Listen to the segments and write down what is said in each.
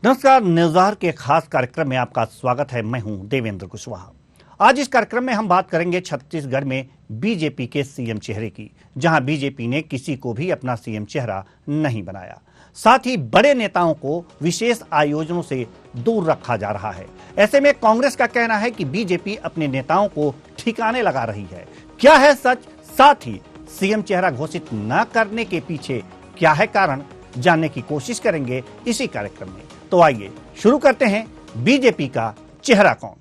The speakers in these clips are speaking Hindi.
नमस्कार। न्यूज़हर के खास कार्यक्रम में आपका स्वागत है। मैं हूं देवेंद्र कुशवाहा। आज इस कार्यक्रम में हम बात करेंगे छत्तीसगढ़ में बीजेपी के सीएम चेहरे की, जहां बीजेपी ने किसी को भी अपना सीएम चेहरा नहीं बनाया। साथ ही बड़े नेताओं को विशेष आयोजनों से दूर रखा जा रहा है। ऐसे में कांग्रेस का कहना है कि बीजेपी अपने नेताओं को ठिकाने लगा रही है। क्या है सच? साथ ही सीएम चेहरा घोषित न करने के पीछे क्या है कारण, जानने की कोशिश करेंगे इसी कार्यक्रम में। तो आइए शुरू करते हैं। बीजेपी का चेहरा कौन?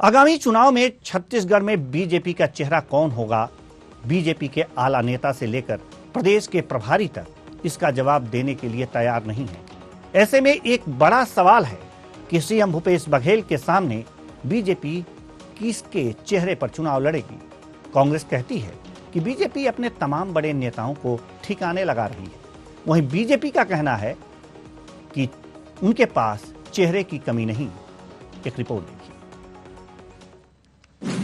आगामी चुनाव में छत्तीसगढ़ में बीजेपी का चेहरा कौन होगा? बीजेपी के आला नेता से लेकर प्रदेश के प्रभारी तक इसका जवाब देने के लिए तैयार नहीं है। ऐसे में एक बड़ा सवाल है कि सीएम भूपेश बघेल के सामने बीजेपी किसके चेहरे पर चुनाव लड़ेगी। कांग्रेस कहती है कि बीजेपी अपने तमाम बड़े नेताओं को ठिकाने लगा रही है। वहीं बीजेपी का कहना है कि उनके पास चेहरे की कमी नहीं। एक रिपोर्ट देखिए।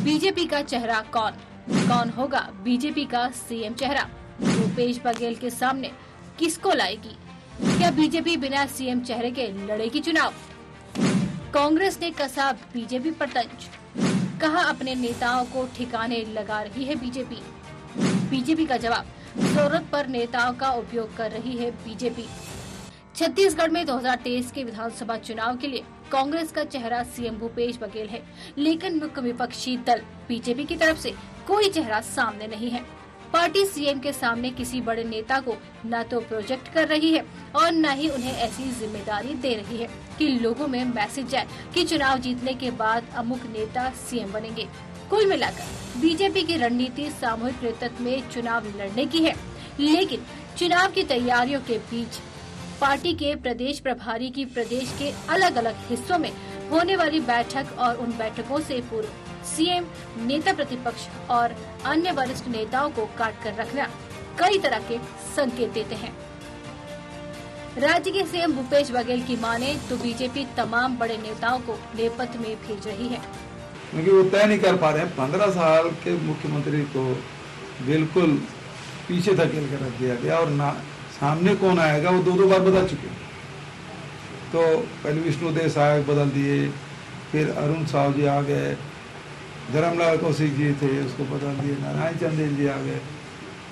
बीजेपी का चेहरा कौन होगा बीजेपी का सीएम चेहरा? भूपेश बघेल के सामने किसको लाएगी? क्या बीजेपी बिना सीएम चेहरे के लड़ेगी चुनाव? कांग्रेस ने कसा बीजेपी पर तंज, कहा अपने नेताओं को ठिकाने लगा रही है बीजेपी। बीजेपी का जवाब, जरूरत पर नेताओं का उपयोग कर रही है बीजेपी। छत्तीसगढ़ में 2023 के विधानसभा चुनाव के लिए कांग्रेस का चेहरा सीएम भूपेश बघेल है, लेकिन मुख्य विपक्षी दल बीजेपी की तरफ से कोई चेहरा सामने नहीं है। पार्टी सीएम के सामने किसी बड़े नेता को न तो प्रोजेक्ट कर रही है और न ही उन्हें ऐसी जिम्मेदारी दे रही है कि लोगों में मैसेज जाए कि चुनाव जीतने के बाद अमुक नेता सीएम बनेंगे। कुल मिलाकर बीजेपी की रणनीति सामूहिक नेतृत्व में चुनाव लड़ने की है, लेकिन चुनाव की तैयारियों के बीच पार्टी के प्रदेश प्रभारी की प्रदेश के अलग अलग हिस्सों में होने वाली बैठक और उन बैठकों से पूर्व सीएम, नेता प्रतिपक्ष और अन्य वरिष्ठ नेताओं को काट कर रखना कई तरह के संकेत देते हैं। राज्य के सीएम भूपेश बघेल की माने तो बीजेपी तमाम बड़े नेताओं को नेपथ्य में भेज रही है, क्योंकि वो तय नहीं कर पा रहे हैं। 15 साल के मुख्यमंत्री को बिल्कुल पीछे धकेल कर रख दिया गया और ना सामने कौन आएगा वो दो बार बदल चुके। तो पहले विष्णुदेव साहब बदल दिए, फिर अरुण साहू जी आ गए, धर्मलाल कौशिक जी थे उसको बदल दिए, नारायण चंदेल जी आ गए।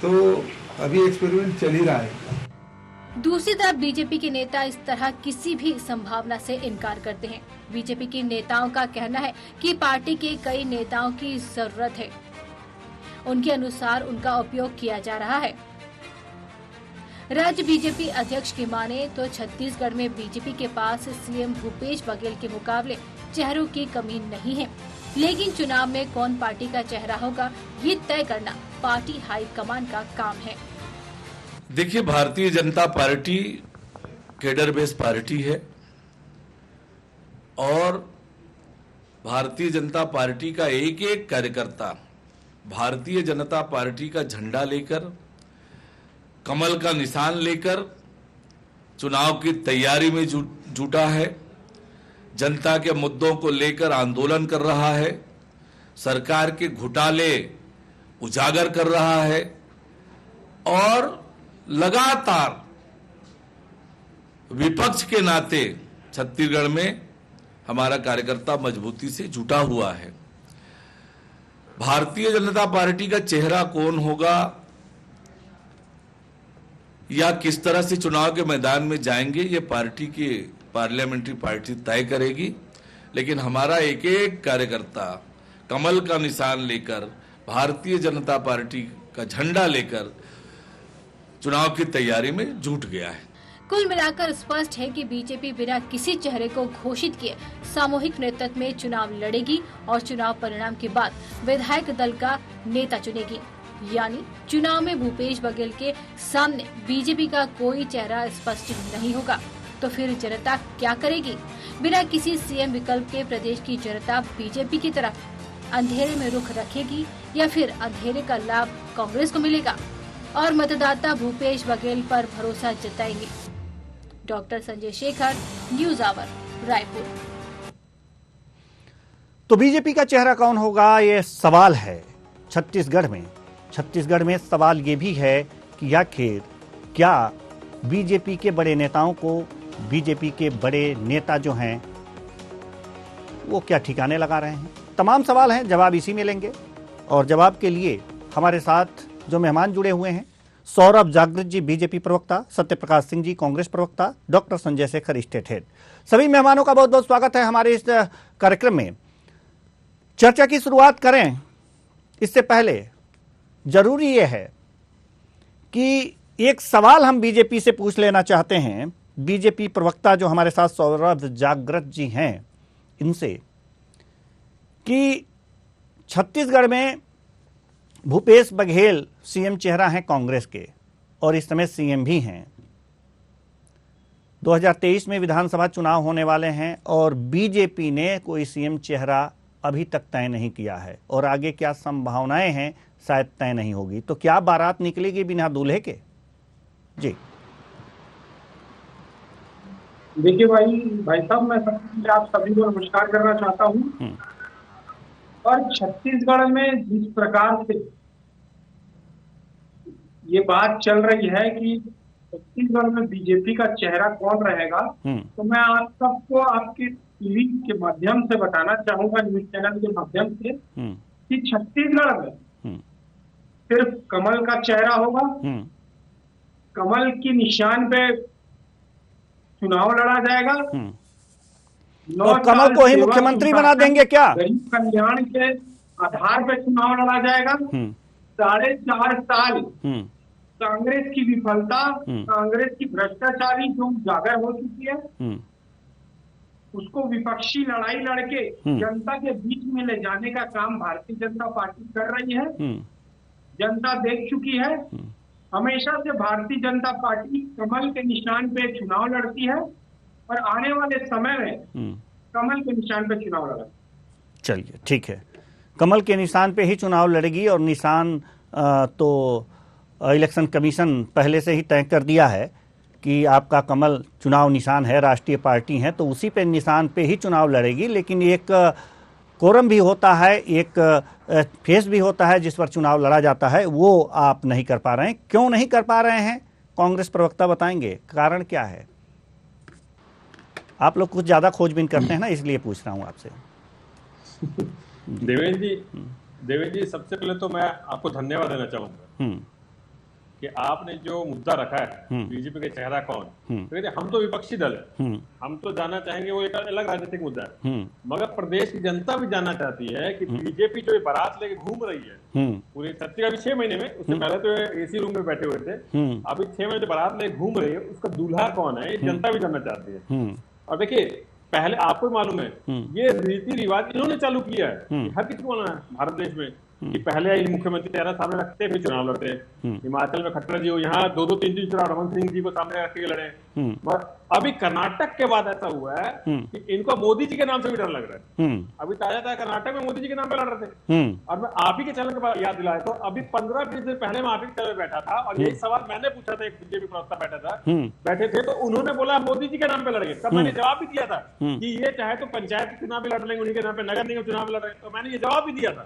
तो अभी एक्सपेरिमेंट चल ही रहा है। दूसरी तरफ बीजेपी के नेता इस तरह किसी भी संभावना से इनकार करते हैं। बीजेपी के नेताओं का कहना है कि पार्टी के कई नेताओं की जरूरत है, उनके अनुसार उनका उपयोग किया जा रहा है। राज्य बीजेपी अध्यक्ष की माने तो छत्तीसगढ़ में बीजेपी के पास सीएम भूपेश बघेल के मुकाबले चेहरों की कमी नहीं है, लेकिन चुनाव में कौन पार्टी का चेहरा होगा ये तय करना पार्टी हाईकमान का काम है। देखिए, Bharatiya Janata party cadre based party है और भारतीय जनता पार्टी का एक एक कार्यकर्ता भारतीय जनता पार्टी का झंडा लेकर, कमल का निशान लेकर चुनाव की तैयारी में जुटा है। जनता के मुद्दों को लेकर आंदोलन कर रहा है, सरकार के घोटाले उजागर कर रहा है और लगातार विपक्ष के नाते छत्तीसगढ़ में हमारा कार्यकर्ता मजबूती से जुटा हुआ है। भारतीय जनता पार्टी का चेहरा कौन होगा या किस तरह से चुनाव के मैदान में जाएंगे, ये पार्टी की पार्लियामेंट्री पार्टी तय करेगी। लेकिन हमारा एक एक कार्यकर्ता कमल का निशान लेकर, भारतीय जनता पार्टी का झंडा लेकर चुनाव की तैयारी में जुट गया है। कुल मिलाकर स्पष्ट है कि बीजेपी बिना किसी चेहरे को घोषित किए सामूहिक नेतृत्व में चुनाव लड़ेगी और चुनाव परिणाम के बाद विधायक दल का नेता चुनेगी। यानी चुनाव में भूपेश बघेल के सामने बीजेपी का कोई चेहरा स्पष्ट नहीं होगा, तो फिर जनता क्या करेगी? बिना किसी सीएम विकल्प के प्रदेश की जनता बीजेपी की तरफ अंधेरे में रुख रखेगी या फिर अंधेरे का लाभ कांग्रेस को मिलेगा? और मतदाता भूपेश बघेल पर भरोसा जताएंगे। Doctor Sanjay Shekhar, news hour, Raipur. तो बीजेपी का चेहरा कौन होगा, ये सवाल है छत्तीसगढ़ में सवाल ये भी है कि आखिर क्या बीजेपी के बड़े नेताओं को बीजेपी के बड़े नेता जो हैं वो क्या ठिकाने लगा रहे हैं। तमाम सवाल हैं, जवाब इसी में लेंगे। और जवाब के लिए हमारे साथ जो मेहमान जुड़े हुए हैं, सौरभ जागृत जी बीजेपी प्रवक्ता, सत्यप्रकाश सिंह जी कांग्रेस प्रवक्ता, doctor Sanjay Shekhar state head. सभी मेहमानों का बहुत बहुत स्वागत है हमारे इस कार्यक्रम में। चर्चा की शुरुआत करें इससे पहले जरूरी यह है कि एक सवाल हम बीजेपी से पूछ लेना चाहते हैं। बीजेपी प्रवक्ता जो हमारे साथ सौरभ जागृत जी हैं, इनसे कि छत्तीसगढ़ में भूपेश बघेल सीएम चेहरा हैं कांग्रेस के और इस समय सीएम भी हैं। 2023 में विधानसभा चुनाव होने वाले हैं और बीजेपी ने कोई सीएम चेहरा अभी तक तय नहीं किया है और आगे क्या संभावनाएं हैं शायद तय नहीं होगी। तो क्या बारात निकलेगी बिना दूल्हे के? जी देखिए भाई साहब, मैं सबसे पहले आप सभी को नमस्कार करना चाहता हूँ। और छत्तीसगढ़ में जिस प्रकार से ये बात चल रही है कि छत्तीसगढ़ में बीजेपी का चेहरा कौन रहेगा, तो मैं आप सबको आपके टीवी के माध्यम से बताना चाहूंगा, न्यूज चैनल के माध्यम से, कि छत्तीसगढ़ में सिर्फ कमल का चेहरा होगा। कमल की निशान पे चुनाव लड़ा जाएगा। और कमल को ही मुख्यमंत्री बना देंगे क्या? गरीब कल्याण के आधार पर चुनाव लड़ा जाएगा। 4.5 साल कांग्रेस की विफलता, कांग्रेस की भ्रष्टाचारी जो उजागर हो चुकी है, उसको विपक्षी लड़ाई लड़के जनता के बीच में ले जाने का काम भारतीय जनता पार्टी कर रही है। जनता देख चुकी है। हमेशा से भारतीय जनता पार्टी कमल के निशान पे चुनाव लड़ती है और आने वाले समय में कमल के निशान पे चुनाव लड़ेगी। चलिए ठीक है, कमल के निशान पे ही चुनाव लड़ेगी और निशान तो इलेक्शन कमीशन पहले से ही तय कर दिया है कि आपका कमल चुनाव निशान है, राष्ट्रीय पार्टी है, तो उसी पे निशान पे ही चुनाव लड़ेगी। लेकिन एक कोरम भी होता है, एक फेस भी होता है जिस पर चुनाव लड़ा जाता है, वो आप नहीं कर पा रहे हैं। क्यों नहीं कर पा रहे हैं, कांग्रेस प्रवक्ता बताएंगे कारण क्या है? आप लोग कुछ ज्यादा खोजबीन करते हैं ना, इसलिए पूछ रहा हूं आपसे। देवेंद्र जी, सबसे पहले तो मैं आपको धन्यवाद देना चाहूंगा कि आपने जो मुद्दा रखा है बीजेपी का चेहरा कौन, तो हम तो विपक्षी दल है, हम तो जानना चाहेंगे, वो एक अलग राजनीतिक मुद्दा है। मगर प्रदेश की जनता भी जानना चाहती है कि बीजेपी जो बारात लेके घूम रही है पूरे छत्तीसगढ़, अभी 6 महीने में, उससे पहले तो एसी रूम में बैठे हुए थे, अभी 6 महीने बारात लेके घूम रही है, उसका दूल्हा कौन है, जनता भी जानना चाहती है। और देखिए, पहले आपको मालूम है ये रीति रिवाज इन्होंने चालू किया है, हर किसी को मालूम है भारत देश में कि पहले मुख्यमंत्री चेहरा सामने रखते फिर चुनाव लड़ते। हिमाचल में खट्टर जी हो, यहाँ 2-3 चुनाव रमन सिंह जी को सामने रख के लड़े। अभी कर्नाटक के बाद ऐसा हुआ है कि इनको मोदी जी के नाम से भी डर लग रहा है। अभी ताजा कर्नाटक में मोदी जी के नाम पे लड़ रहे थे और मैं आप ही के चैनल के बाद याद दिलाया, तो अभी 15-20 दिन पहले मैं आप ही के चैनल बैठा था और यही सवाल मैंने पूछा था, एक बीजेपी प्रवक्ता बैठे थे, तो उन्होंने बोला मोदी जी के नाम पे लड़ेंगे। तब मैंने जवाब भी दिया था कि ये चाहे तो पंचायत चुनाव भी लड़ लेंगे, उन्हीं के नाम पे नगर निगम चुनाव भी लड़ रहे, तो मैंने ये जवाब भी दिया था।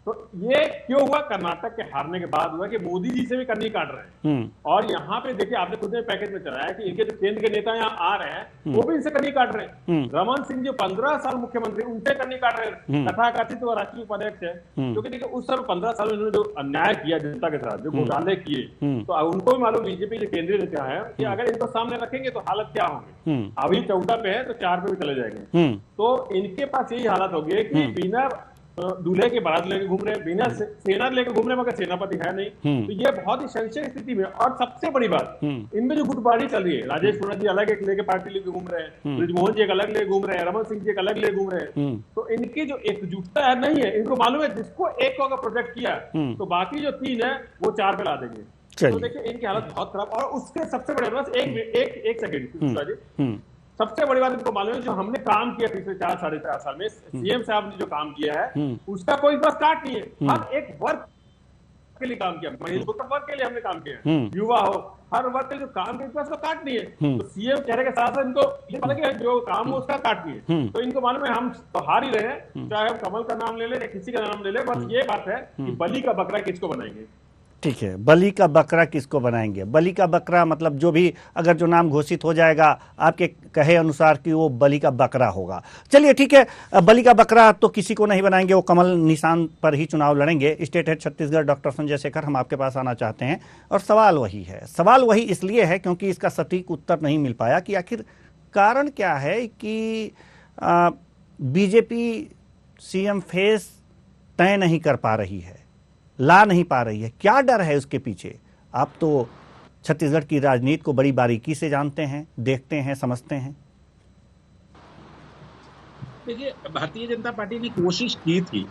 तो ये क्यों हुआ? कर्नाटक के हारने के बाद हुआ कि मोदी जी से भी कन्नी काट रहे हैं। और यहाँ पे देखिए, आपने खुद ने पैकेज में चलाया कि इनके जो केंद्र के नेता यहाँ आ रहे हैं वो भी इनसे कन्नी काट रहे हैं। रमन सिंह जो 15 साल मुख्यमंत्री, उनसे कन्नी काट रहे हैं। तथाकथित वो राष्ट्रीय उपाध्यक्ष है, क्योंकि देखिए उस समय 15 साल में उन्होंने जो अन्याय किया जनता के साथ, जो घोटाले किए, तो उनको भी मालूम बीजेपी के केंद्रीय नेता है कि अगर इनको सामने रखेंगे तो हालत क्या होंगे। अभी 14 पे है तो 4 पे भी चले जाएंगे। तो इनके पास यही हालत हो गई कि बिना दूल्हे के बारात लेके घूम रहे हैं, बिना सेना लेके घूम रहे हैं, मगर सेनापति है नहीं। तो ये बहुत ही संशय स्थिति में। और सबसे बड़ी बात, इनमें जो गुटबाजी चल रही है, राजेश पुरा जी अलग एक लेके पार्टी लेके घूम रहे हैं, ब्रिजमोहन जी एक अलग लेके घूम रहे हैं, रमन सिंह जी एक अलग लेके घूम रहे हैं। तो इनकी जो एकजुटता है नहीं है। इनको मालूम है जिसको एक को अगर प्रोजेक्ट किया तो बाकी जो 3 है वो 4 पे ला देंगे। तो देखिए इनकी हालत बहुत खराब। और उसके सबसे बड़े बस एक सेकेंड, सबसे बड़ी बात इनको मालूम है, जो हमने काम किया पिछले 4-4.5 साल में, सीएम साहब ने जो काम किया है उसका कोई बस काट नहीं है। हर एक वर्ग सबके लिए काम किया, मजदूर वर्ग के लिए हमने काम किया, युवा हो, हर वर्ग के जो काम के उसको काटनी है, तो सीएम चेहरे के साथ साथ इनको ये पता कि जो काम है उसका काटनी है, तो इनको मालूम है हम तो हार ही रहे हैं, चाहे हम कमल का नाम ले ले या किसी का नाम ले ले, बस ये बात है कि बलि का बकरा किसको बनाएंगे। ठीक है, बलि का बकरा किसको बनाएंगे? बलि का बकरा मतलब जो भी अगर जो नाम घोषित हो जाएगा आपके कहे अनुसार कि वो बलि का बकरा होगा। चलिए ठीक है, बलि का बकरा तो किसी को नहीं बनाएंगे, वो कमल निशान पर ही चुनाव लड़ेंगे। State head Chhattisgarh doctor Sanjay Shekhar, हम आपके पास आना चाहते हैं और सवाल वही है। सवाल वही इसलिए है क्योंकि इसका सटीक उत्तर नहीं मिल पाया कि आखिर कारण क्या है कि बीजेपी सीएम फेस तय नहीं कर पा रही है, ला नहीं पा रही है। क्या डर है उसके पीछे? आप तो छत्तीसगढ़ की राजनीति को बड़ी बारीकी से जानते हैं, देखते हैं, समझते हैं। देखिए, भारतीय जनता पार्टी ने कोशिश की थी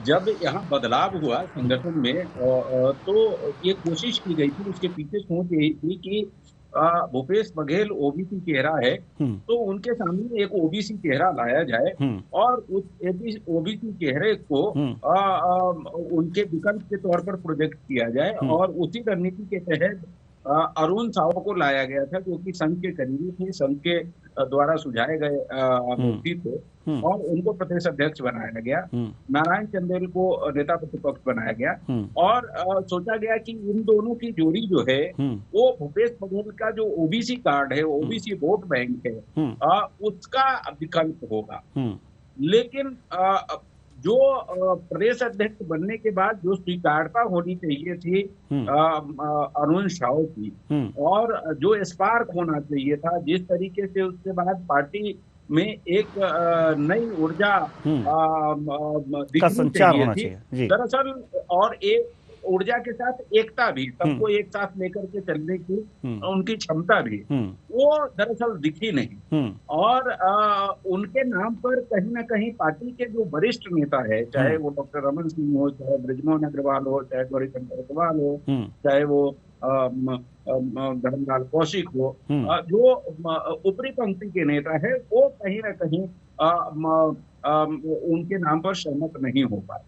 जब यहाँ बदलाव हुआ संगठन में, तो ये कोशिश की गई थी, उसके पीछे सोच यही थी कि भूपेश बघेल ओबीसी चेहरा है, तो उनके सामने एक ओबीसी चेहरा लाया जाए और उस ओबीसी चेहरे को उनके विकल्प के तौर पर प्रोजेक्ट किया जाए, और उसी रणनीति के तहत अरुण साव को लाया गया था, जो कि संघ के करीबी थे, संघ के द्वारा सुझाए गए व्यक्ति थे, और उनको प्रदेश अध्यक्ष बनाया गया। नारायण चंदेल को नेता प्रतिपक्ष बनाया गया, और सोचा गया कि इन दोनों की जोड़ी जो है वो भूपेश बघेल का जो ओबीसी कार्ड है, ओबीसी वोट बैंक है, उसका विकल्प होगा। लेकिन जो प्रदेश अध्यक्ष बनने के बाद जो स्वीकारता होनी चाहिए थी अरुण साव की, और जो स्पार्क होना चाहिए था, जिस तरीके से उसके बाद पार्टी में एक नई ऊर्जा दिखनी चाहिए, दरअसल, और एक ऊर्जा के साथ एकता भी, सबको एक साथ लेकर के चलने की उनकी क्षमता भी, वो दरअसल दिखी नहीं। और उनके नाम पर कहीं ना कहीं पार्टी के जो वरिष्ठ नेता है, चाहे वो डॉक्टर रमन सिंह हो, चाहे बृजमोहन अग्रवाल हो, चाहे गौरीशंकर अग्रवाल हो, चाहे वो धर्मलाल कौशिक हो, जो ऊपरी पंक्ति के नेता है, वो कहीं ना कहीं उनके नाम पर सहमत नहीं हो पाए।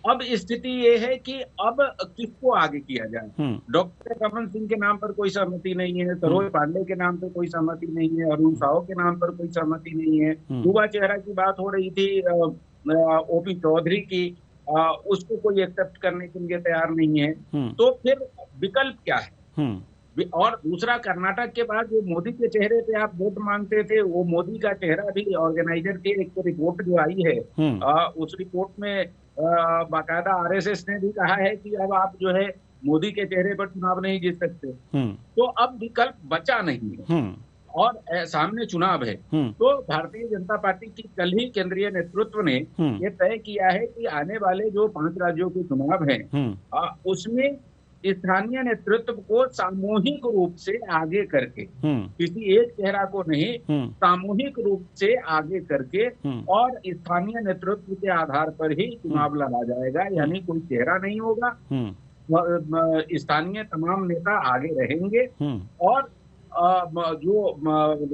अब स्थिति ये है कि अब किसको आगे किया जाए। डॉक्टर रमन सिंह के नाम पर कोई सहमति नहीं है, सरोज पांडे के नाम पर कोई सहमति नहीं है, अरुण साव के नाम पर कोई सहमति नहीं है, युवा चेहरा की बात हो रही थी ओपी चौधरी की, उसको कोई एक्सेप्ट करने के लिए तैयार नहीं है। तो फिर विकल्प क्या है? और दूसरा, कर्नाटक के बाद जो मोदी के चेहरे पे आप वोट मांगते थे, वो मोदी का चेहरा भी ऑर्गेनाइजर की एक रिपोर्ट जो आई है, उस रिपोर्ट में बाकायदा आरएसएस ने भी कहा है कि अब आप जो है मोदी के चेहरे पर चुनाव नहीं जीत सकते। तो अब विकल्प बचा नहीं है और सामने चुनाव है। तो भारतीय जनता पार्टी की कल ही केंद्रीय नेतृत्व ने ये तय किया है कि आने वाले जो 5 राज्यों के चुनाव हैं, उसमें स्थानीय नेतृत्व को सामूहिक रूप से आगे करके, किसी एक चेहरा को नहीं, सामूहिक रूप से आगे करके और स्थानीय नेतृत्व के आधार पर ही चुनाव लड़ा जाएगा। यानी कोई चेहरा नहीं होगा, स्थानीय तमाम नेता आगे रहेंगे, और जो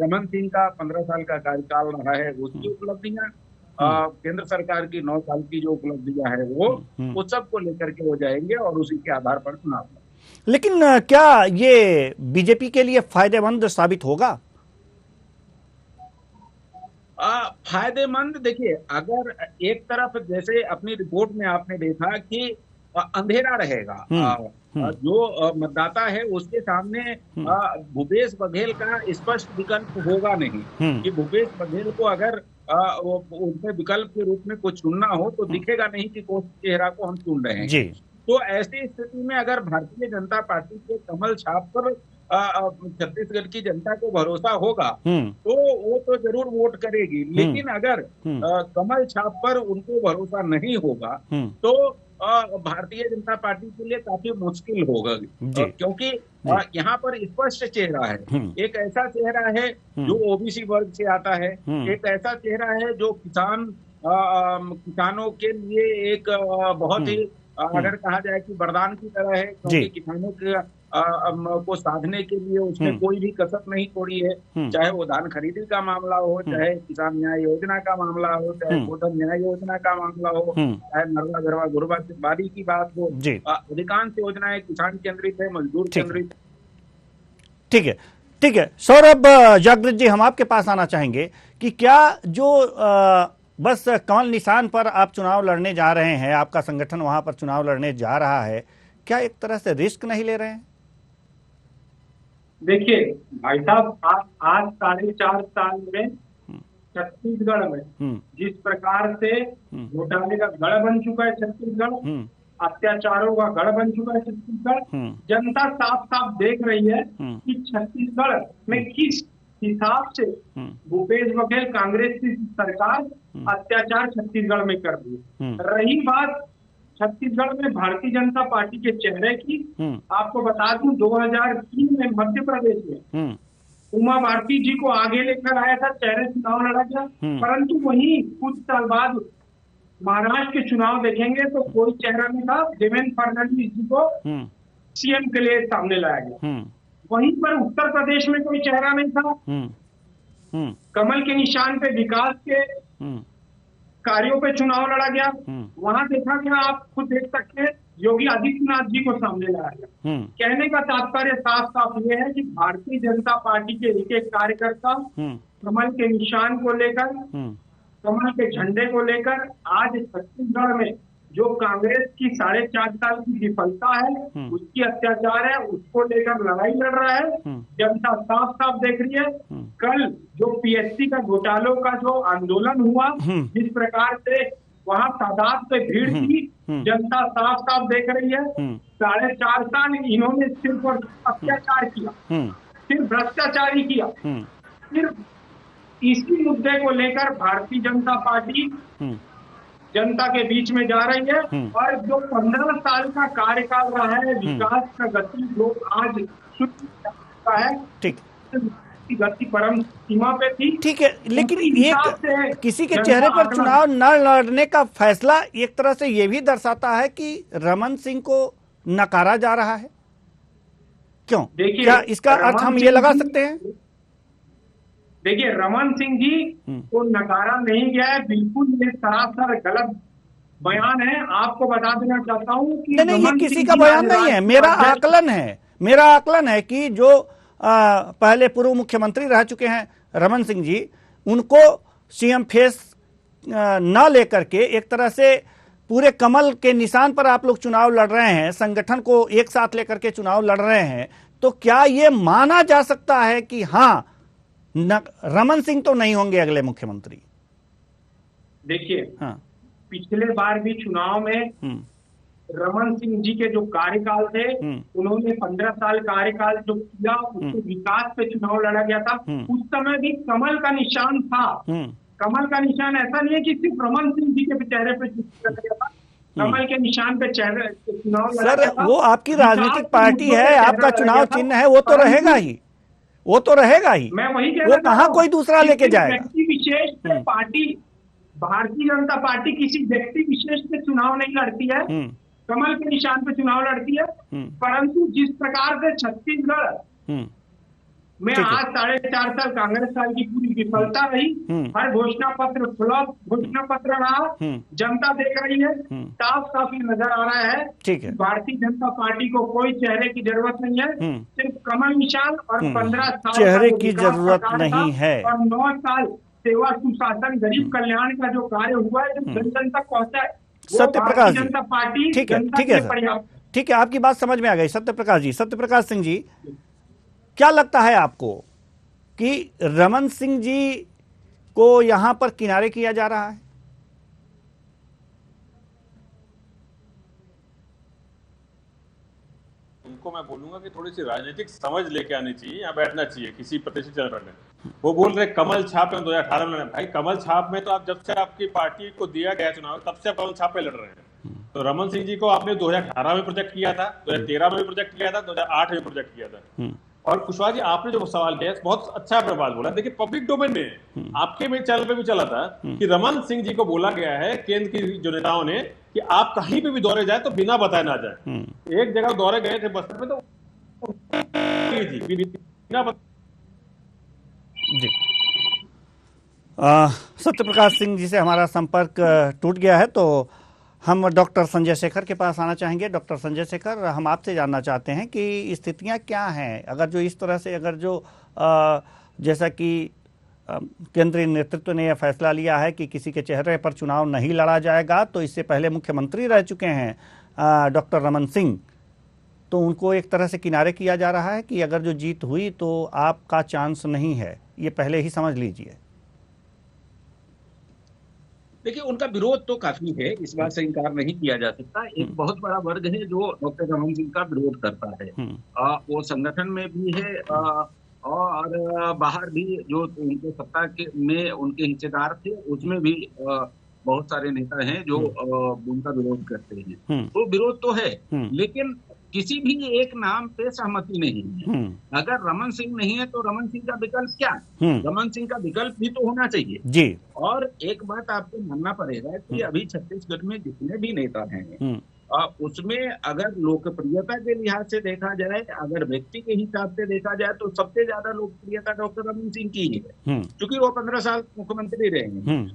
रमन सिंह का 15 साल का कार्यकाल रहा है उसकी उपलब्धियां, केंद्र सरकार की 9 साल की जो उपलब्धियां है वो सब को लेकर के हो जाएंगे और उसी के आधार पर चुनाव। लेकिन क्या ये बीजेपी के लिए फायदेमंद साबित होगा? फायदेमंद, देखिए, अगर एक तरफ जैसे अपनी रिपोर्ट में आपने देखा कि अंधेरा रहेगा, जो मतदाता है उसके सामने भूपेश बघेल का स्पष्ट विकल्प होगा नहीं, कि भूपेश बघेल को अगर उनके विकल्प के रूप में कुछ चुनना हो तो दिखेगा नहीं कि कौन चेहरा को हम चुन रहे हैं। तो ऐसी स्थिति में अगर भारतीय जनता पार्टी के कमल छाप पर छत्तीसगढ़ की जनता को भरोसा होगा तो वो तो जरूर वोट करेगी। लेकिन अगर कमल छाप पर उनको भरोसा नहीं होगा तो भारतीय जनता पार्टी के लिए काफी मुश्किल होगा, क्योंकि यहाँ पर स्पष्ट चेहरा है। एक ऐसा चेहरा है जो ओबीसी वर्ग से आता है, एक ऐसा चेहरा है जो किसानों के लिए एक बहुत ही अगर कहा जाए कि वरदान की तरह है, क्योंकि किसानों को साधने के लिए उसने कोई भी कसर नहीं छोड़ी है। चाहे वो धान खरीदी का मामला हो, चाहे किसान न्याय योजना का मामला हो, चाहे गोधन न्याय योजना का मामला हो, चाहे नर्मदा गरवा घुरवा बारी की बात हो, अधिकांश योजनाएं किसान केंद्रित है, मजदूर केंद्रित। ठीक है, ठीक है। सौरभ जागृत जी, हम आपके पास आना चाहेंगे कि क्या जो बस कमल निशान पर आप चुनाव लड़ने जा रहे हैं, आपका संगठन वहां पर चुनाव लड़ने जा रहा है, क्या एक तरह से रिस्क नहीं ले रहे हैं? देखिए भाई साहब, आज 4.5 साल में छत्तीसगढ़ में जिस प्रकार से घोटाले का गढ़ बन चुका है छत्तीसगढ़, अत्याचारों का गढ़ बन चुका है छत्तीसगढ़, जनता साफ साफ देख रही है कि छत्तीसगढ़ में किस हिसाब से भूपेश बघेल कांग्रेस की सरकार अत्याचार छत्तीसगढ़ में कर रही है। रही बात छत्तीसगढ़ में भारतीय जनता पार्टी के चेहरे की, आपको बता दूं 2003 में मध्य प्रदेश में उमा भारती जी को आगे लेकर आया था, चेहरे चुनाव लड़ा गया, परंतु वहीं कुछ साल बाद महाराष्ट्र के चुनाव देखेंगे तो कोई चेहरा नहीं था, देवेंद्र फडणवीस जी को सीएम के लिए सामने लाया गया। वहीं पर उत्तर प्रदेश में कोई चेहरा नहीं था, कमल के निशान पे विकास के कार्यों पे चुनाव लड़ा गया। वहां देखा गया, आप खुद देख सकते हैं, योगी आदित्यनाथ जी को सामने लाया गया। कहने का तात्पर्य साफ साफ ये है कि भारतीय जनता पार्टी के एक एक कार्यकर्ता कमल के निशान को लेकर, कमल के झंडे को लेकर आज छत्तीसगढ़ में जो कांग्रेस की 4.5 साल की विफलता है, उसकी अत्याचार है, उसको लेकर लड़ाई लड़ रहा है। जनता साफ साफ देख रही है। कल जो पीएससी का घोटालों का जो आंदोलन हुआ, जिस प्रकार से वहां तादाद से भीड़ थी, जनता साफ साफ देख रही है। 4.5 साल इन्होंने सिर्फ अत्याचार किया, सिर्फ भ्रष्टाचार ही किया। सिर्फ इसी मुद्दे को लेकर भारतीय जनता पार्टी जनता के बीच में जा रही है। और जो 15 साल का कार्यकाल रहा है, विकास का गति जो आज शुरू चुका है, ठीक, गति परम सीमा पे थी। ठीक है, लेकिन एक किसी के चेहरे पर चुनाव न लड़ने का फैसला एक तरह से ये भी दर्शाता है कि रमन सिंह को नकारा जा रहा है। क्यों? क्या इसका अर्थ हम ये लगा सकते हैं? देखिए, रमन सिंह जी को नकारा नहीं गया है, बिल्कुल ये सरासर गलत बयान है। आपको बता देना चाहता हूँ कि नहीं, ये किसी का बयान नहीं है, मेरा आकलन है कि जो पहले पूर्व मुख्यमंत्री रह चुके हैं रमन सिंह जी, उनको सीएम फेस न लेकर के एक तरह से पूरे कमल के निशान पर आप लोग चुनाव लड़ रहे हैं, संगठन को एक साथ लेकर के चुनाव लड़ रहे हैं, तो क्या ये माना जा सकता है कि हाँ, रमन सिंह तो नहीं होंगे अगले मुख्यमंत्री? देखिए, पिछले बार भी चुनाव में रमन सिंह जी के जो कार्यकाल थे, उन्होंने 15 साल कार्यकाल जो किया, उसके विकास पे चुनाव लड़ा गया था। उस समय भी कमल का निशान था। कमल का निशान ऐसा नहीं है कि सिर्फ रमन सिंह जी के चेहरे पे लड़ा गया था, कमल के निशान पे चेहरे चुनाव लड़ा गया था। वो आपकी राजनीतिक पार्टी है, आपका चुनाव चिन्ह है, वो तो रहेगा ही, वो तो रहेगा ही। मैं वही कह रहा हूं, कहां कोई दूसरा लेके जाएगा? व्यक्ति विशेष पे पार्टी, भारतीय जनता पार्टी किसी व्यक्ति विशेष पे चुनाव नहीं लड़ती है, कमल के निशान पे चुनाव लड़ती है। परंतु जिस प्रकार से छत्तीसगढ़ में आज 4.5 साल कांग्रेस साल की पूरी विफलता रही, हर घोषणा पत्र फ्लॉप घोषणा पत्र रहा, जनता देख रही है, साफ साफ नजर आ रहा है कि भारतीय जनता पार्टी को कोई चेहरे की जरूरत नहीं है, सिर्फ कमल निशान और 15 साल चेहरे की जरूरत नहीं है, और 9 साल सेवा सुशासन गरीब कल्याण का जो कार्य हुआ है, जो जन जन तक पहुंचा है, सत्यप्रकाश जी, जनता पार्टी ठीक है, ठीक है, आपकी बात समझ में आ गई। सत्यप्रकाश जी, सत्यप्रकाश सिंह जी, क्या लगता है आपको कि रमन सिंह जी को यहां पर किनारे किया जा रहा है? उनको मैं बोलूंगा कि थोड़ी सी राजनीतिक समझ लेके आनी चाहिए, यहाँ बैठना चाहिए किसी प्रतिष्ठित चैनल पर। वो बोल रहे कमल छाप में 2018 में, भाई कमल छाप में तो आप जब से आपकी पार्टी को दिया गया चुनाव, तब से कमल छाप पे लड़ रहे हैं। तो रमन सिंह जी को आपने 2018 में प्रोजेक्ट किया था, 2013 में भी प्रोजेक्ट किया था, 2008 में प्रोजेक्ट किया था। और कुशवाहा जी, आपने जो सवाल किया बहुत अच्छा आपने बात बोला। देखिए, पब्लिक डोमेन में आपके चैनल पे भी चला था कि रमन सिंह जी को बोला गया है केंद्र की जो नेताओं ने कि आप कहीं पे भी दौरे जाए तो बिना बताए ना जाए। एक जगह दौरे गए थे बस्तर में, तो बिना जी सत्य प्रकाश सिंह जी से हमारा संपर्क टूट गया है, तो हम डॉक्टर संजय शेखर के पास आना चाहेंगे। डॉक्टर संजय शेखर, हम आपसे जानना चाहते हैं कि स्थितियां क्या हैं, अगर जो इस तरह से अगर जो जैसा कि केंद्रीय नेतृत्व ने यह फैसला लिया है कि किसी के चेहरे पर चुनाव नहीं लड़ा जाएगा, तो इससे पहले मुख्यमंत्री रह चुके हैं डॉक्टर रमन सिंह, तो उनको एक तरह से किनारे किया जा रहा है कि अगर जो जीत हुई तो आपका चांस नहीं है, ये पहले ही समझ लीजिए। देखिए, उनका विरोध तो काफी है, इस बात से इनकार नहीं किया जा सकता। एक बहुत बड़ा वर्ग है जो डॉक्टर रमन सिंह का विरोध करता है, वो संगठन में भी है और बाहर भी जो उनके सत्ता के में उनके हिस्सेदार थे उसमें भी बहुत सारे नेता हैं जो उनका विरोध करते हैं। तो विरोध तो है, लेकिन किसी भी एक नाम पे सहमति नहीं है। अगर रमन सिंह नहीं है तो रमन सिंह का विकल्प क्या? रमन सिंह का विकल्प भी तो होना चाहिए जी। और एक बात आपको मानना पड़ेगा कि अभी छत्तीसगढ़ में जितने भी नेता हैं उसमें अगर लोकप्रियता के लिहाज से देखा जाए, अगर व्यक्ति के हिसाब से देखा जाए, तो सबसे ज्यादा लोकप्रियता डॉक्टर रमन सिंह की ही है, क्योंकि वो 15 साल मुख्यमंत्री रहे हैं।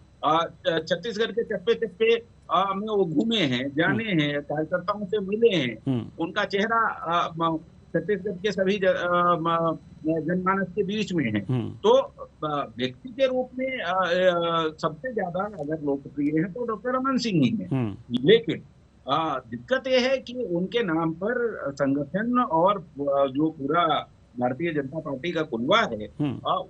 छत्तीसगढ़ के चप्पे चप्पे में वो घूमे हैं, जाने हैं, कार्यकर्ताओं से मिले हैं, उनका चेहरा छत्तीसगढ़ के सभी जनमानस के बीच में है। तो व्यक्ति के रूप में सबसे ज्यादा अगर लोकप्रिय है तो डॉक्टर रमन सिंह ही है। लेकिन दिक्कत यह है कि उनके नाम पर संगठन और जो पूरा भारतीय जनता पार्टी का कुनवा है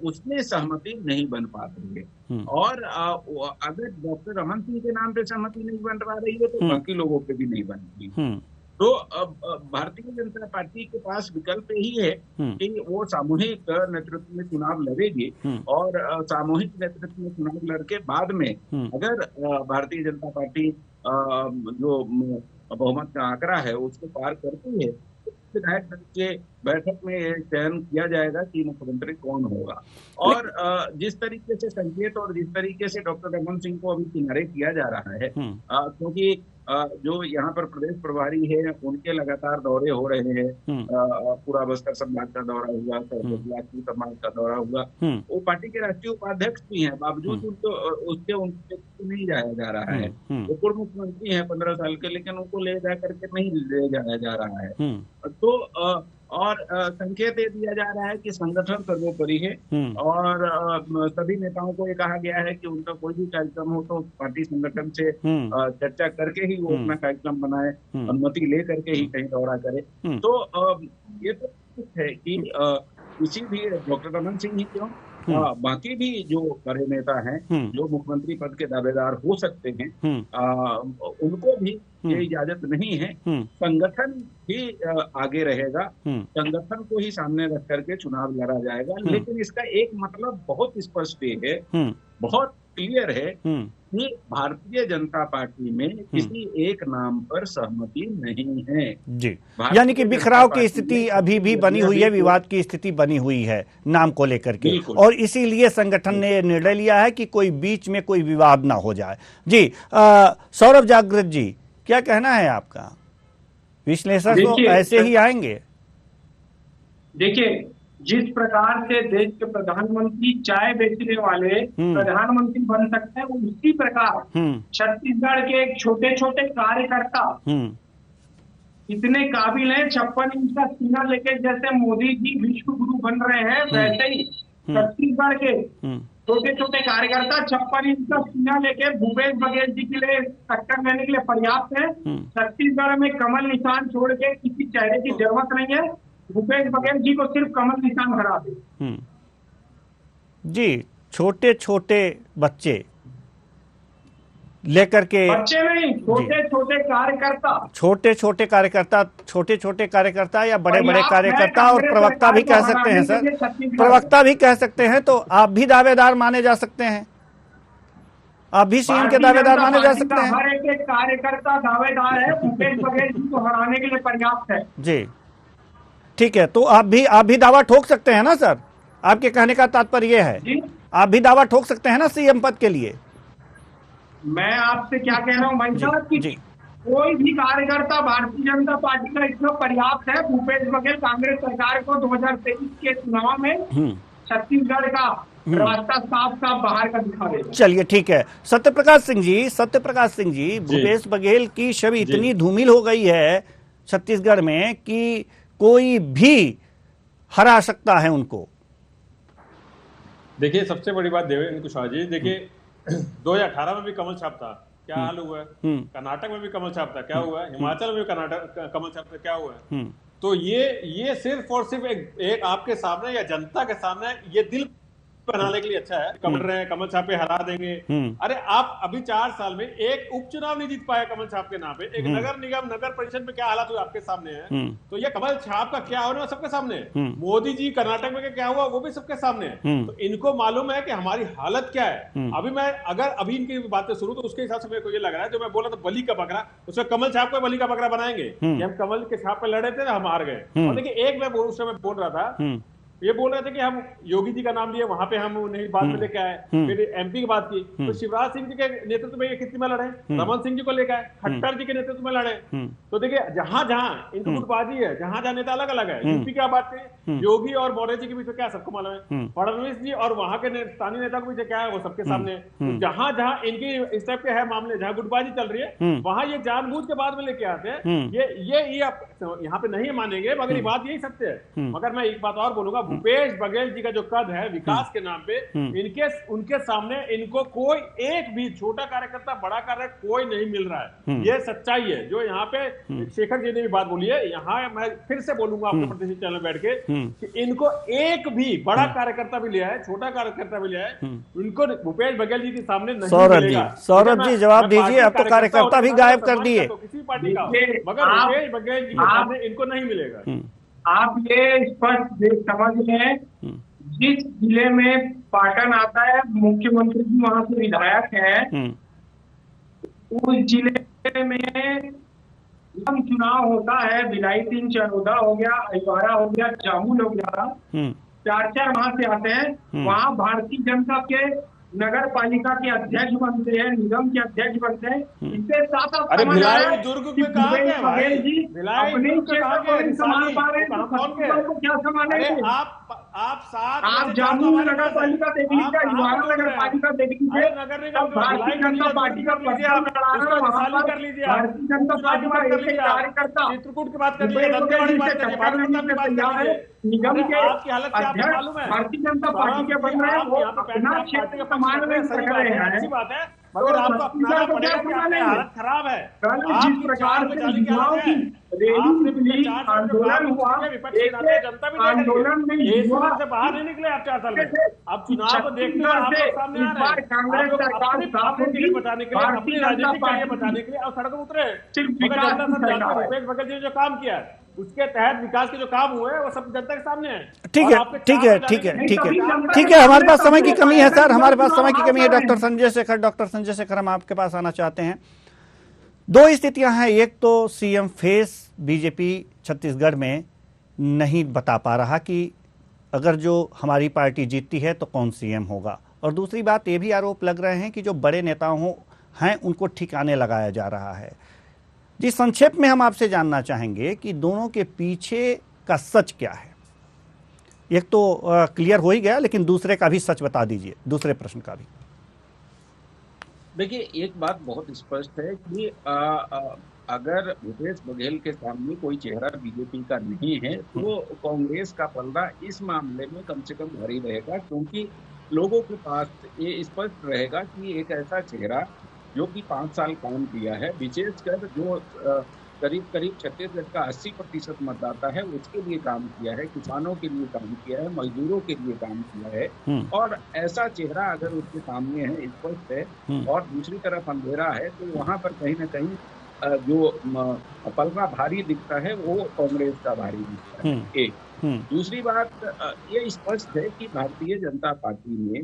उसमें सहमति नहीं बन पा रही है। और अगर डॉक्टर रमन सिंह के नाम पे सहमति नहीं बन पा रही है तो बाकी लोगों पे भी नहीं बन रही। तो भारतीय जनता पार्टी के पास विकल्प यही है कि वो सामूहिक नेतृत्व में चुनाव लड़ेगी और सामूहिक नेतृत्व में चुनाव लड़के बाद में अगर भारतीय जनता पार्टी जो बहुमत का आंकड़ा है उसको पार करती है, विधायक दल के बैठक में चयन किया जाएगा कि मुख्यमंत्री कौन होगा। और जिस तरीके से संकेत और जिस तरीके से डॉक्टर रमन सिंह को अभी किनारे किया जा रहा है, क्योंकि जो यहाँ पर प्रदेश प्रभारी है उनके लगातार दौरे हो रहे हैं, पूरा बस्तर संभाग का दौरा हुआ, सरहदी संभाग का दौरा हुआ, वो पार्टी के राष्ट्रीय उपाध्यक्ष भी हैं, बावजूद उनके नहीं जाया जा रहा है। वो पूर्व मुख्यमंत्री हैं 15 साल के, लेकिन उनको ले जा करके नहीं ले जाया जा रहा है। तो और संकेत ये दिया जा रहा है कि संगठन सर्वोपरि है और सभी नेताओं को ये कहा गया है कि उनका कोई भी कार्यक्रम हो तो पार्टी संगठन से चर्चा करके ही वो अपना कार्यक्रम बनाए, अनुमति ले करके ही कहीं दौरा करे। तो ये तो है कि किसी भी डॉक्टर रमन सिंह ही क्यों, बाकी भी जो बड़े नेता हैं जो मुख्यमंत्री पद के दावेदार हो सकते हैं उनको भी ये इजाजत नहीं है। संगठन ही आगे रहेगा, संगठन को ही सामने रख करके चुनाव लड़ा जाएगा। लेकिन इसका एक मतलब बहुत स्पष्ट है, बहुत क्लियर है कि भारतीय जनता पार्टी में किसी एक नाम पर सहमति नहीं है जी। यानी कि बिखराव की स्थिति अभी भी बनी हुई है, विवाद की स्थिति बनी हुई है नाम को लेकर के, और इसीलिए संगठन ने निर्णय लिया है कि कोई बीच में कोई विवाद ना हो जाए। जी सौरभ जागृत जी, क्या कहना है आपका? विश्लेषक तो ऐसे ही आएंगे। देखिए, जिस प्रकार से देश के प्रधानमंत्री चाय बेचने वाले प्रधानमंत्री बन सकते हैं, उसी प्रकार छत्तीसगढ़ के छोटे छोटे कार्यकर्ता इतने काबिल हैं, 56 इंच का सीना लेके जैसे मोदी जी विश्व गुरु बन रहे हैं, वैसे ही छत्तीसगढ़ के छोटे छोटे कार्यकर्ता 56 इंच का सीना लेके भूपेश बघेल जी के लिए टक्कर लेने के लिए पर्याप्त है। छत्तीसगढ़ में कमल निशान छोड़ के किसी चेहरे की जरूरत नहीं है, भूपेश बघेल जी को सिर्फ कमल निशान हरा दे। जी, छोटे छोटे बच्चे लेकर के, बच्चे नहीं, छोटे छोटे कार्यकर्ता, छोटे छोटे कार्यकर्ता या बड़े बड़े कार्यकर्ता और प्रवक्ता भी कह सकते हैं सर, प्रवक्ता भी कह सकते हैं। तो आप भी दावेदार माने जा सकते हैं, आप भी सीएम के दावेदार माने जा सकते हैं। हर एक कार्यकर्ता दावेदार है, भूपेश बघेल जी को हराने के लिए पर्याप्त है। जी ठीक है, तो आप भी दावा ठोक सकते हैं ना सर? आपके कहने का तात्पर्य यह है, आप भी दावा ठोक सकते हैं ना सीएम पद के लिए? मैं आपसे क्या कह रहा हूं भाई साहब कि कोई भी कार्यकर्ता भारतीय जनता पार्टी का इतना पर्याप्त है भूपेश बघेल कांग्रेस सरकार को 2023 के चुनाव में छत्तीसगढ़ का रास्ता साफ साफ बाहर का दिखा देगा। चलिए ठीक है। सत्यप्रकाश सिंह जी, भूपेश बघेल की छवि इतनी धूमिल हो गई है छत्तीसगढ़ में कि कोई भी हरा सकता है उनको। देखिए, सबसे बड़ी बात देवेंद्र कुशवाहा जी, देखिए 2018 में भी कमल छाप था, क्या हाल हुआ है? कर्नाटक में भी कमल छाप था, क्या हुआ है? हिमाचल में भी कर्नाटक कमल छाप था, क्या हुआ है? तो ये सिर्फ और सिर्फ एक आपके सामने या जनता के सामने ये दिल बनाने के लिए अच्छा है। कमल रहे कमल छाप पे हरा देंगे। अरे आप अभी 4 साल में एक उपचुनाव नहीं जीत पाए कमल छाप के नाम पे, एक नगर निगम नगर परिषद में क्या हालात हुए आपके सामने है। तो ये कमल छाप का क्या हो रहा है सबके सामने है। मोदी जी कर्नाटक में क्या हुआ वो भी सबके सामने है। तो इनको मालूम है कि हमारी हालत क्या है। अभी मैं अगर अभी इनकी बातें शुरू तो उसके हिसाब से मेरे को ये लग रहा है, जो मैं बोला था बलि का बकरा, उसमें कमल छाप को बलि का बकरा बनाएंगे कि हम कमल के छाप पे लड़े थे ना, हम हार गए। और देखिए एक मैं उस समय बोल रहा था, ये बोल रहे थे कि हम योगी जी का नाम लिए, वहां पे हम नहीं बाद में लेके आए। फिर एमपी की बात की तो शिवराज सिंह जी के नेतृत्व में ये कितनी में लड़े, रमन सिंह जी को लेकर आए, खट्टर जी के नेतृत्व में लड़े। तो देखिए जहां जहां इनकी गुटबाजी है, जहां जहां नेता अलग अलग है। यूपी की बात करें, योगी और मौर्य जी के बीच में क्या सबको मालूम है, फडणवीस जी और वहां के स्थानीय नेता के बीच क्या है वो सबके सामने। तो जहां जहां इनकी इस टाइप के है मामले, जहां गुटबाजी चल रही है, वहां ये जानबूझ के बाद में लेके आते हैं। ये यहाँ पे नहीं मानेंगे, मगर ये बात यही सत्य है। मगर मैं एक बात और बोलूंगा, भूपेश बघेल जी का जो कद है विकास के नाम पे, उनके सामने इनको कोई एक भी छोटा कार्यकर्ता बड़ा कार्यकर्ता कोई नहीं मिल रहा है। ये सच्चाई है जो यहाँ पे शेखर जी ने भी बात बोली है। यहाँ मैं फिर से बोलूंगा अपने प्रतिष्ठित चैनल बैठ के कि इनको एक भी बड़ा कार्यकर्ता भी लिया है, छोटा कार्यकर्ता भी लिया है, उनको भूपेश बघेल जी के सामने नहीं मिलेगा। सौरभ जी जवाब दीजिए, अब तो कार्यकर्ता भी गायब कर दिए किसी पार्टी का, मगर भूपेश बघेल जी के सामने इनको नहीं मिलेगा। आप ये स्पष्ट समझ लें, जिस जिले में पाटन आता है, मुख्यमंत्री जी वहां से विधायक हैं, उस जिले में जब चुनाव होता है, भिलाई सिंह चरोदा हो गया, अजवारा हो गया, जामुल हो गया, 4-4 वहां से आते हैं। वहां भारतीय जनता के नगर पालिका के अध्यक्ष बनते हैं, निगम के अध्यक्ष बनते हैं। इससे साथ अरे भिलाई दुर्ग में कहा गया भाई, भिलाई अपने क्षेत्र को नहीं संभाल पा रहे हैं, तो क्या संभालेंगे? आप जामुन नगर पालिका देख लीजिए, अजवारा नगर पालिका देख लीजिए, भारतीय जनता पार्टी का प्रचार लड़ा रहा है, वहां पर भारतीय जनता पार्टी का एक कार्यकर्ता चित्रकूट की बात कर लीजिए, निगम के अध्यक्ष भारतीय जनता पार्टी के बन रहे हैं, वो अपना क्षेत्र का मान नहीं सक रहे हैं। अच्छी बात है, मगर आपको अपनाना पड़ेगा कि आपकी हालत खराब है। कल जिस प्रकार से युवाओं की रैली निकली, आंदोलन हुआ, आंदोलन में युवा से बाहर नहीं निकले आप 4 साल में। अब चुनाव को देखते हुए सामने आ रहे हैं, कांग्रेस सरकार साफ होगी, बचाने के लिए, अपनी राजनीतिक कैरियर बचाने के लिए और सड़कों उतरे। सिर्फ विकास भूपेश बघेल जी ने जो काम किया है उसके तहत विकास के जो काम हुए हैं वो सब जनता के सामने है। ठीक है, हमारे पास समय की कमी है सर, हमारे पास समय की कमी है। डॉक्टर संजय शेखर हम आपके पास आना चाहते हैं। 2 स्थितियां हैं, एक तो सीएम फेस बीजेपी छत्तीसगढ़ में नहीं बता पा रहा कि अगर जो हमारी पार्टी जीतती है तो कौन सीएम होगा, और दूसरी बात ये भी आरोप लग रहे हैं कि जो बड़े नेताओं हैं उनको ठिकाने लगाया जा रहा है। जी, संक्षेप में हम आपसे जानना चाहेंगे कि दोनों के पीछे का सच क्या है। एक तो क्लियर हो ही गया, लेकिन दूसरे का भी सच बता दीजिए, दूसरे प्रश्न का भी। देखिए, एक बात बहुत स्पष्ट है कि अगर भूपेश बघेल के सामने कोई चेहरा बीजेपी का नहीं है तो कांग्रेस का पलड़ा इस मामले में कम से कम भारी रहेगा, क्योंकि लोगों के पास ये स्पष्ट रहेगा कि एक ऐसा चेहरा जो कि 5 साल काम किया है, विशेषकर जो करीब छत्तीसगढ़ का 80% मतदाता है उसके लिए काम किया है, किसानों के लिए काम किया है, मजदूरों के लिए काम किया है, और ऐसा चेहरा अगर उसके सामने है, स्पष्ट है, और दूसरी तरफ अंधेरा है, तो वहां पर कहीं ना कहीं जो पलड़ा भारी दिखता है वो कांग्रेस का भारी दिखता है। एक दूसरी बात ये स्पष्ट है कि भारतीय जनता पार्टी ने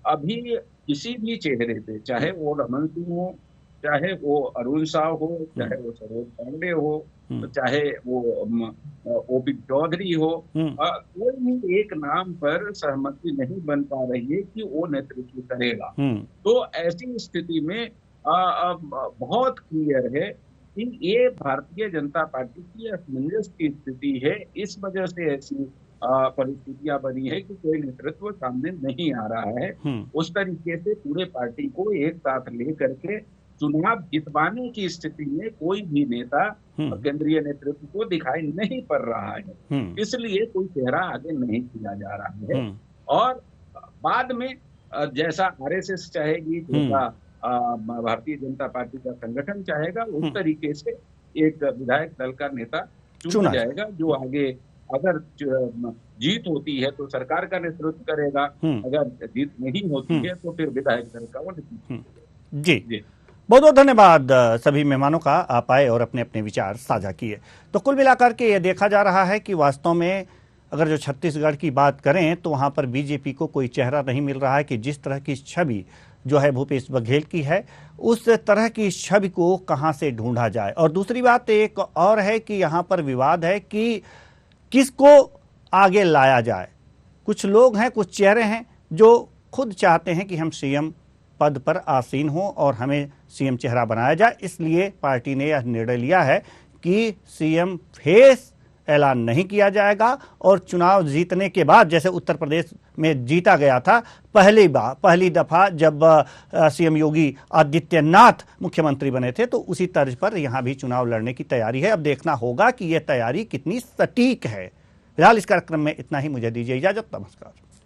अभी किसी भी चेहरे पे, चाहे वो रमन सिंह हो, चाहे वो अरुण साव हो, चाहे वो सरोज पांडे हो, चाहे वो ओपी चौधरी हो, कोई भी एक नाम पर सहमति नहीं बन पा रही है कि वो नेतृत्व करेगा। तो ऐसी स्थिति में बहुत क्लियर है कि ये भारतीय जनता पार्टी की असमंजस की स्थिति है। इस वजह से ऐसी परिस्थितियां बनी है कि कोई नेतृत्व सामने नहीं आ रहा है। उस तरीके से पूरे पार्टी को एक साथ लेकर के चुनाव जितवाने की स्थिति में कोई भी नेता केंद्रीय नेतृत्व को दिखाई नहीं पड़ रहा है। इसलिए कोई चेहरा आगे नहीं किया जा रहा है। और बाद में जैसा आरएसएस चाहेगी, जैसा भारतीय जनता पार्टी का संगठन चाहेगा, उस तरीके से एक विधायक दल का नेता चुना जाएगा, जो आगे अगर जीत होती है तो सरकार का नेतृत्व करेगा, अगर जीत नहीं होती है तो फिर विधायक दल का वो नेतृत्व। जी बहुत बहुत धन्यवाद सभी मेहमानों का, आप आए और अपने अपने विचार साझा किए। तो कुल मिलाकर के ये देखा जा रहा है कि वास्तव में अगर जो छत्तीसगढ़ की बात करें तो वहाँ पर बीजेपी को कोई चेहरा नहीं मिल रहा है कि जिस तरह की छवि जो है भूपेश बघेल की है, उस तरह की छवि को कहाँ से ढूंढा जाए। और दूसरी बात एक और है कि यहाँ पर विवाद है कि किसको आगे लाया जाए। कुछ लोग हैं, कुछ चेहरे हैं जो खुद चाहते हैं कि हम सीएम पद पर आसीन हों और हमें सीएम चेहरा बनाया जाए। इसलिए पार्टी ने यह निर्णय लिया है कि सीएम फेस ऐलान नहीं किया जाएगा और चुनाव जीतने के बाद, जैसे उत्तर प्रदेश में जीता गया था पहली दफा जब सीएम योगी आदित्यनाथ मुख्यमंत्री बने थे, तो उसी तर्ज पर यहां भी चुनाव लड़ने की तैयारी है। अब देखना होगा कि यह तैयारी कितनी सटीक है। फिलहाल इस कार्यक्रम में इतना ही, मुझे दीजिए इजाजत, नमस्कार।